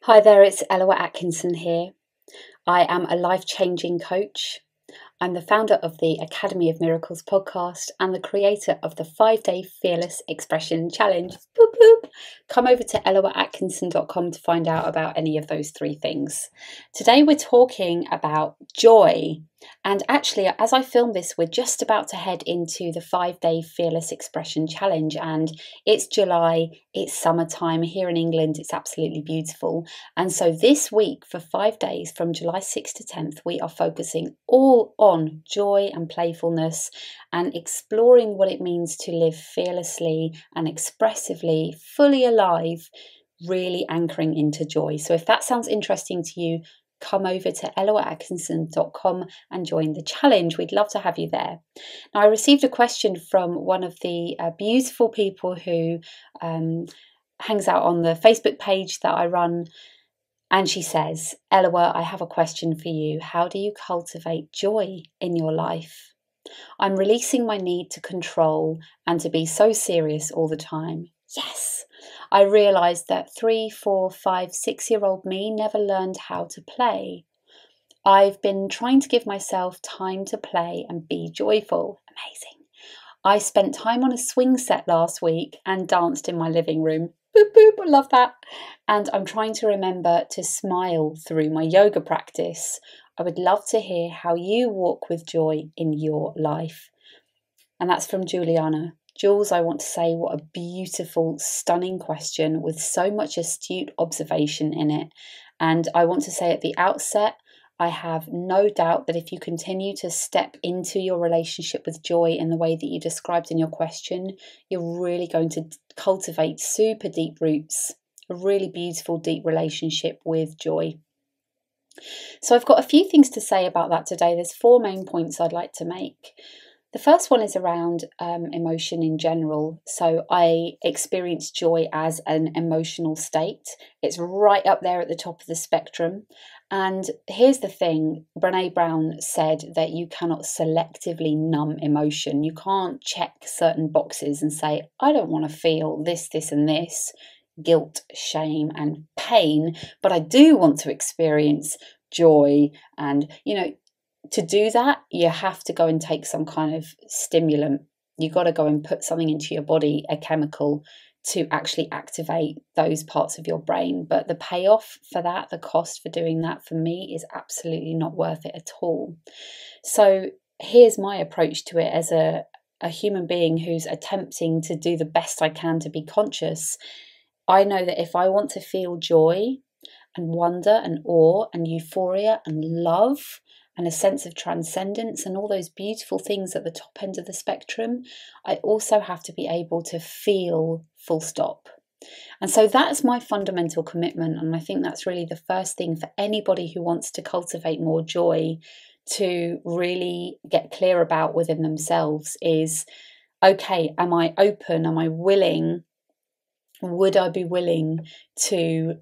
Hi there, it's Eloa Atkinson here. I am a life-changing coach. I'm the founder of the Academy of Miracles podcast and the creator of the 5-day Fearless Expression Challenge. Boop, boop. Come over to eloaatkinson.com to find out about any of those three things. Today we're talking about joy. And actually, as I film this, we're just about to head into the 5-day Fearless Expression Challenge. And it's July, it's summertime here in England. It's absolutely beautiful. And so this week, for 5 days, from July 6th to 10th, we are focusing all on joy and playfulness and exploring what it means to live fearlessly and expressively, fully alive, really anchoring into joy. So if that sounds interesting to you, come over to eloaatkinson.com and join the challenge. We'd love to have you there. Now, I received a question from one of the beautiful people who hangs out on the Facebook page that I run. And she says, Eloa, I have a question for you. How do you cultivate joy in your life? I'm releasing my need to control and to be so serious all the time. Yes, I realised that 3, 4, 5, 6-year-old me never learned how to play. I've been trying to give myself time to play and be joyful. Amazing. I spent time on a swing set last week and danced in my living room. Boop, boop, I love that. And I'm trying to remember to smile through my yoga practice. I would love to hear how you walk with joy in your life. And that's from Juliana. Jules, I want to say what a beautiful, stunning question with so much astute observation in it. And I want to say at the outset, I have no doubt that if you continue to step into your relationship with joy in the way that you described in your question, you're really going to cultivate super deep roots, a really beautiful, deep relationship with joy. So I've got a few things to say about that today. There's 4 main points I'd like to make. The first one is around emotion in general. So I experience joy as an emotional state. It's right up there at the top of the spectrum. And here's the thing, Brené Brown said that you cannot selectively numb emotion. You can't check certain boxes and say, I don't want to feel this, this, and this, guilt, shame, and pain, but I do want to experience joy. And, to do that, you have to go and take some kind of stimulant. You've got to go and put something into your body, a chemical, to actually activate those parts of your brain. But the payoff for that, the cost for doing that for me is absolutely not worth it at all. So here's my approach to it as a human being who's attempting to do the best I can to be conscious. I know that if I want to feel joy and wonder and awe and euphoria and love and a sense of transcendence and all those beautiful things at the top end of the spectrum, I also have to be able to feel full stop. And so that's my fundamental commitment. And I think that's really the first thing for anybody who wants to cultivate more joy to really get clear about within themselves is, okay, am I open? Am I willing? Would I be willing to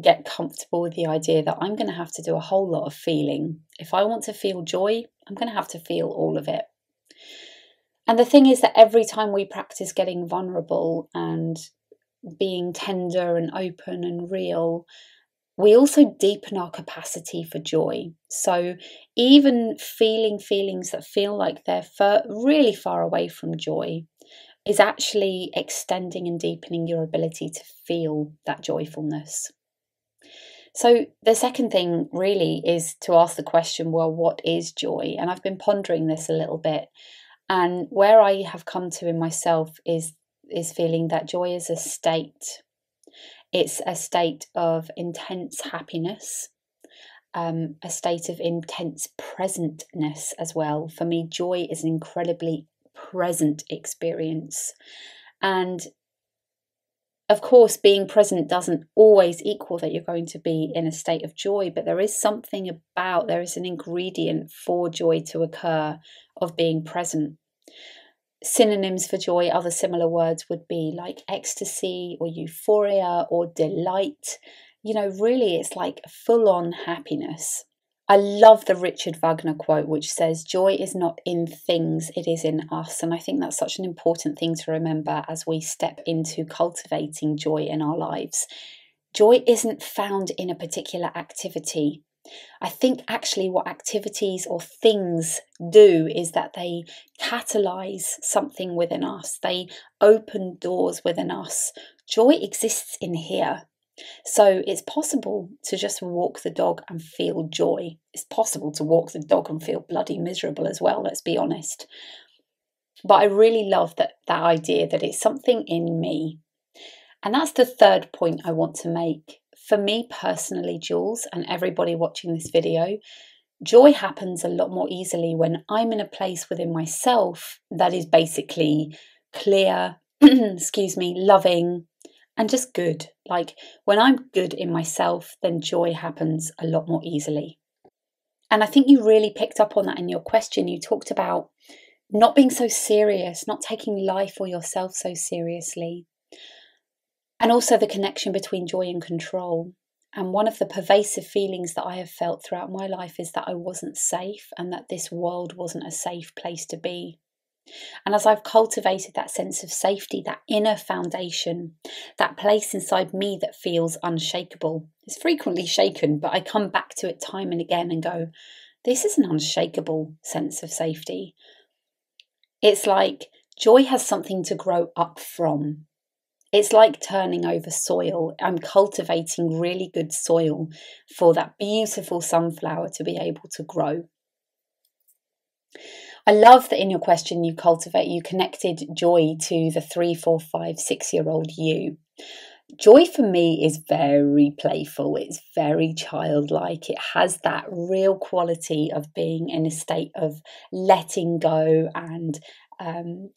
get comfortable with the idea that I'm going to have to do a whole lot of feeling? If I want to feel joy, I'm going to have to feel all of it. And the thing is that every time we practice getting vulnerable and being tender and open and real, we also deepen our capacity for joy. So even feeling feelings that feel like they're really far away from joy is actually extending and deepening your ability to feel that joyfulness. So the second thing really is to ask the question, well, what is joy? And I've been pondering this a little bit. And where I have come to in myself is feeling that joy is a state. It's a state of intense happiness, a state of intense presentness as well. For me, joy is an incredibly present experience. And of course, being present doesn't always equal that you're going to be in a state of joy, but there is an ingredient for joy to occur of being present. Synonyms for joy, other similar words would be like ecstasy or euphoria or delight. Really it's like full-on happiness. I love the Richard Wagner quote, which says, joy is not in things, it is in us. And I think that's such an important thing to remember as we step into cultivating joy in our lives. Joy isn't found in a particular activity. I think actually what activities or things do is that they catalyze something within us. They open doors within us. Joy exists in here. So it's possible to just walk the dog and feel joy. It's possible to walk the dog and feel bloody miserable as well, let's be honest. But I really love that idea that it's something in me. And that's the third point I want to make. For me personally, Jules, and everybody watching this video, joy happens a lot more easily when I'm in a place within myself that is basically clear, loving, and just good. Like when I'm good in myself, then joy happens a lot more easily. And I think you really picked up on that in your question. You talked about not being so serious, not taking life or yourself so seriously. And also the connection between joy and control. And one of the pervasive feelings that I have felt throughout my life is that I wasn't safe and that this world wasn't a safe place to be. And as I've cultivated that sense of safety, that inner foundation, that place inside me that feels unshakable, it's frequently shaken, but I come back to it time and again and go, this is an unshakable sense of safety. It's like joy has something to grow up from. It's like turning over soil. I'm cultivating really good soil for that beautiful sunflower to be able to grow. I love that in your question you connected joy to the 3, 4, 5, 6-year-old you. Joy for me is very playful. It's very childlike. It has that real quality of being in a state of letting go and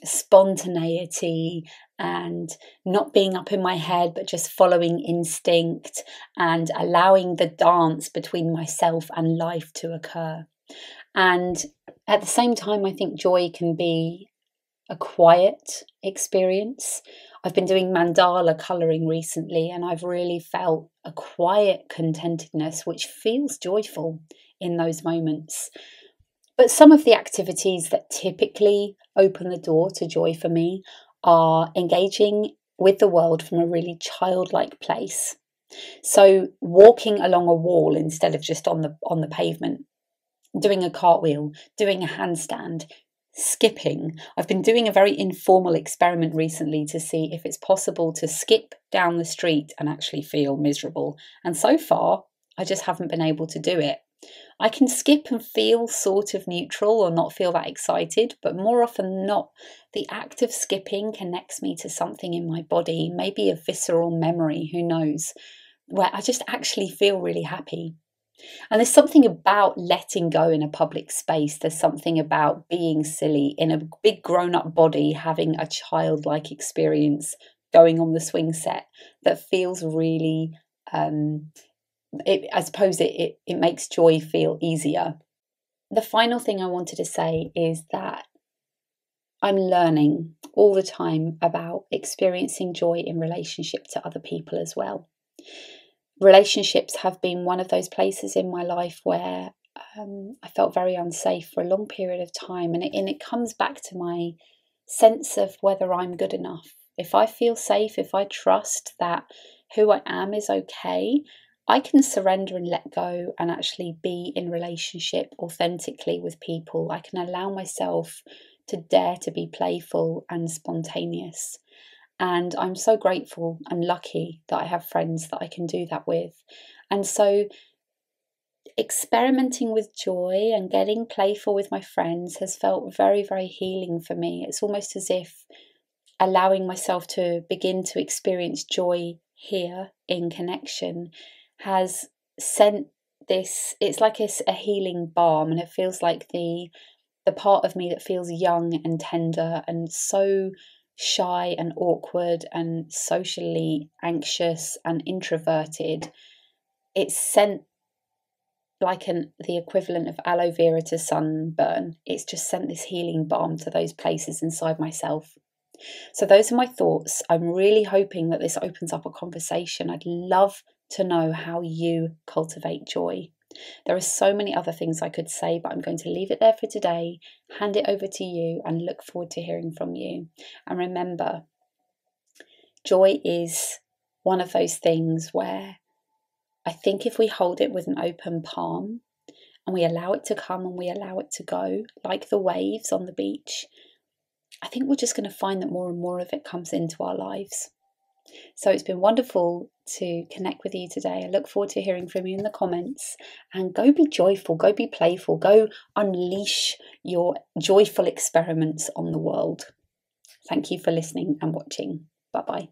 spontaneity and not being up in my head, but just following instinct and allowing the dance between myself and life to occur. And at the same time, I think joy can be a quiet experience. I've been doing mandala colouring recently, and I've really felt a quiet contentedness, which feels joyful in those moments. But some of the activities that typically open the door to joy for me are engaging with the world from a really childlike place. So walking along a wall instead of just on the pavement, doing a cartwheel, doing a handstand, skipping. I've been doing a very informal experiment recently to see if it's possible to skip down the street and actually feel miserable. And so far, I just haven't been able to do it. I can skip and feel sort of neutral or not feel that excited, but more often than not, the act of skipping connects me to something in my body, maybe a visceral memory, who knows, where I just actually feel really happy. And there's something about letting go in a public space. There's something about being silly in a big grown-up body, having a childlike experience going on the swing set that feels really I suppose it makes joy feel easier. The final thing I wanted to say is that I'm learning all the time about experiencing joy in relationship to other people as well. Relationships have been one of those places in my life where I felt very unsafe for a long period of time, and it comes back to my sense of whether I'm good enough. If I feel safe, if I trust that who I am is okay, I can surrender and let go and actually be in relationship authentically with people. I can allow myself to dare to be playful and spontaneous. And I'm so grateful and lucky that I have friends that I can do that with. And so experimenting with joy and getting playful with my friends has felt very, very healing for me. It's almost as if allowing myself to begin to experience joy here in connection has sent this, it's like a healing balm, and it feels like the part of me that feels young and tender and so shy and awkward and socially anxious and introverted, it's sent like the equivalent of aloe vera to sunburn. It's just sent this healing balm to those places inside myself. So those are my thoughts. I'm really hoping that this opens up a conversation. I'd love to know how you cultivate joy. There are so many other things I could say, but I'm going to leave it there for today, hand it over to you, and look forward to hearing from you. And remember, joy is one of those things where I think if we hold it with an open palm and we allow it to come and we allow it to go, like the waves on the beach, I think we're just going to find that more and more of it comes into our lives. So it's been wonderful to connect with you today. I look forward to hearing from you in the comments. And go be joyful, go be playful, go unleash your joyful experiments on the world. Thank you for listening and watching. Bye-bye.